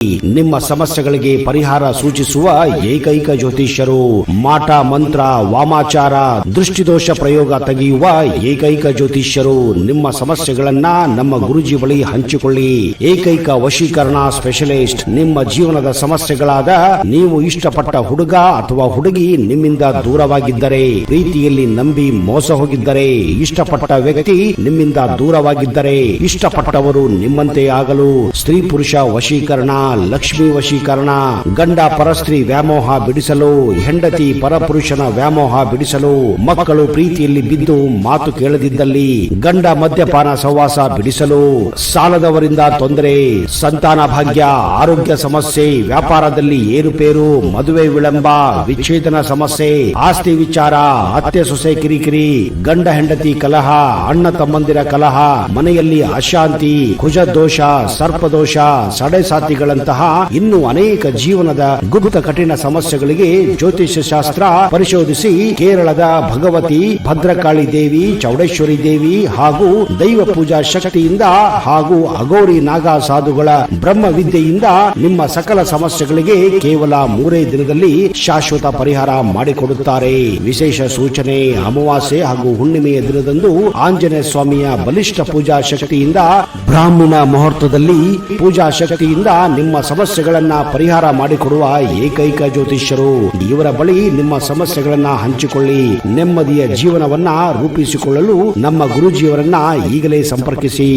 ನಿಮ್ಮ ಸಮಸ್ಯೆಗಳಿಗೆ ಪರಿಹಾರ ಸೂಚಿಸುವ ಏಕೈಕ ಜ್ಯೋತಿಷ್ಯರು. ಮಾಟ ಮಂತ್ರ, ವಾಮಾಚಾರ, ದೃಷ್ಟಿದೋಷ ಪ್ರಯೋಗ ತೆಗೆಯುವ ಏಕೈಕ ಜ್ಯೋತಿಷ್ಯರು. ನಿಮ್ಮ ಸಮಸ್ಯೆಗಳನ್ನ ನಮ್ಮ ಗುರುಜಿ ಬಳಿ ಹಂಚಿಕೊಳ್ಳಿ. ಏಕೈಕ ವಶೀಕರಣ ಸ್ಪೆಷಲಿಸ್ಟ್. ನಿಮ್ಮ ಜೀವನದ ಸಮಸ್ಯೆಗಳಾದ ನೀವು ಇಷ್ಟಪಟ್ಟ ಹುಡುಗ ಅಥವಾ ಹುಡುಗಿ ನಿಮ್ಮಿಂದ ದೂರವಾಗಿದ್ದರೆ, ಪ್ರೀತಿಯಲ್ಲಿ ನಂಬಿ ಮೋಸ ಹೋಗಿದ್ದರೆ, ಇಷ್ಟಪಟ್ಟ ವ್ಯಕ್ತಿ ನಿಮ್ಮಿಂದ ದೂರವಾಗಿದ್ದರೆ, ಇಷ್ಟಪಟ್ಟವರು ನಿಮ್ಮಂತೆ ಆಗಲು, ಸ್ತ್ರೀ ಪುರುಷ ವಶೀಕರಣ, ಲಕ್ಷ್ಮಿ ವಶೀಕರಣ, ಗಂಡ ಪರಸ್ತ್ರೀ ವ್ಯಾಮೋಹ ಬಿಡಿಸಲು, ಹೆಂಡತಿ ಪರಪುರುಷನ ವ್ಯಾಮೋಹ ಬಿಡಿಸಲು, ಮಕ್ಕಳು ಪ್ರೀತಿಯಲ್ಲಿ ಬಿದ್ದು ಮಾತು ಕೇಳದಿದ್ದಲ್ಲಿ, ಗಂಡ ಮದ್ಯಪಾನ ಸಹವಾಸ ಬಿಡಿಸಲು, ಸಾಲದವರಿಂದ ತೊಂದರೆ, ಸಂತಾನ ಭಾಗ್ಯ, ಆರೋಗ್ಯ ಸಮಸ್ಯೆ, ವ್ಯಾಪಾರದಲ್ಲಿ ಏರುಪೇರು, ಮದುವೆ ವಿಳಂಬ, ವಿಚ್ಛೇದನ ಸಮಸ್ಯೆ, ಆಸ್ತಿ ವಿಚಾರ, ಅತ್ತೆ ಸೊಸೆ ಕಿರಿಕಿರಿ, ಗಂಡ ಹೆಂಡತಿ ಕಲಹ, ಅಣ್ಣ ತಮ್ಮಂದಿರ ಕಲಹ, ಮನೆಯಲ್ಲಿ ಅಶಾಂತಿ, ಕುಜದೋಷ, ಸರ್ಪದೋಷ, ಸಡೆಸಾತಿಗಳಂತಹ ಇನ್ನೂ ಅನೇಕ ಜೀವನದ ಗುಪ್ತ ಕಠಿಣ ಸಮಸ್ಯೆಗಳಿಗೆ ಜ್ಯೋತಿಷ್ಯ ಶಾಸ್ತ್ರ ಪರಿಶೋಧಿಸಿ ಕೇರಳದ ಭಗವತಿ, ಭದ್ರಕಾಳಿ ದೇವಿ, ಚೌಡೇಶ್ವರಿ ದೇವಿ ಹಾಗೂ ದೈವ ಪೂಜಾ ಶಕ್ತಿಯಿಂದ ಹಾಗೂ ಅಗೋರಿ ನಾಗ ಸಾಧುಗಳ ಬ್ರಹ್ಮ ವಿದ್ಯೆಯಿಂದ ನಿಮ್ಮ ಸಕಲ ಸಮಸ್ಯೆಗಳಿಗೆ ಕೇವಲ 3 ದಿನದಲ್ಲಿ ಶಾಶ್ವತ ಪರಿಹಾರ ಮಾಡಿಕೊಡುತ್ತಾರೆ. ವಿಶೇಷ ಸೂಚನೆ: ಅಮಾವಾಸ್ಯೆ ಹಾಗೂ ಹುಣ್ಣಿಮೆಯ ದಿನದಂದು ಆಂಜನೇಯ ಸ್ವಾಮಿಯ ಬಲಿಷ್ಠ ಪೂಜಾ ಶಕ್ತಿಯಿಂದ ಬ್ರಾಹ್ಮಣ ಮುಹೂರ್ತದಲ್ಲಿ ಪೂಜಾ ಶಕ್ತಿಯಿಂದ ನಿಮ್ಮ ಸಮಸ್ಯೆಗಳನ್ನ ಪರಿಹಾರ ಮಾಡಿಕೊಡುವ ಏಕೈಕ ಜ್ಯೋತಿಷ್ಯರು. ಇವರ ಬಳಿ ನಿಮ್ಮ ಸಮಸ್ಯೆಗಳನ್ನ ಹಂಚಿಕೊಳ್ಳಿ. ನೆಮ್ಮದಿಯ ಜೀವನವನ್ನ ರೂಪಿಸಿಕೊಳ್ಳಲು ನಮ್ಮ ಗುರುಜಿಯವರನ್ನ ಈಗಲೇ ಸಂಪರ್ಕಿಸಿ.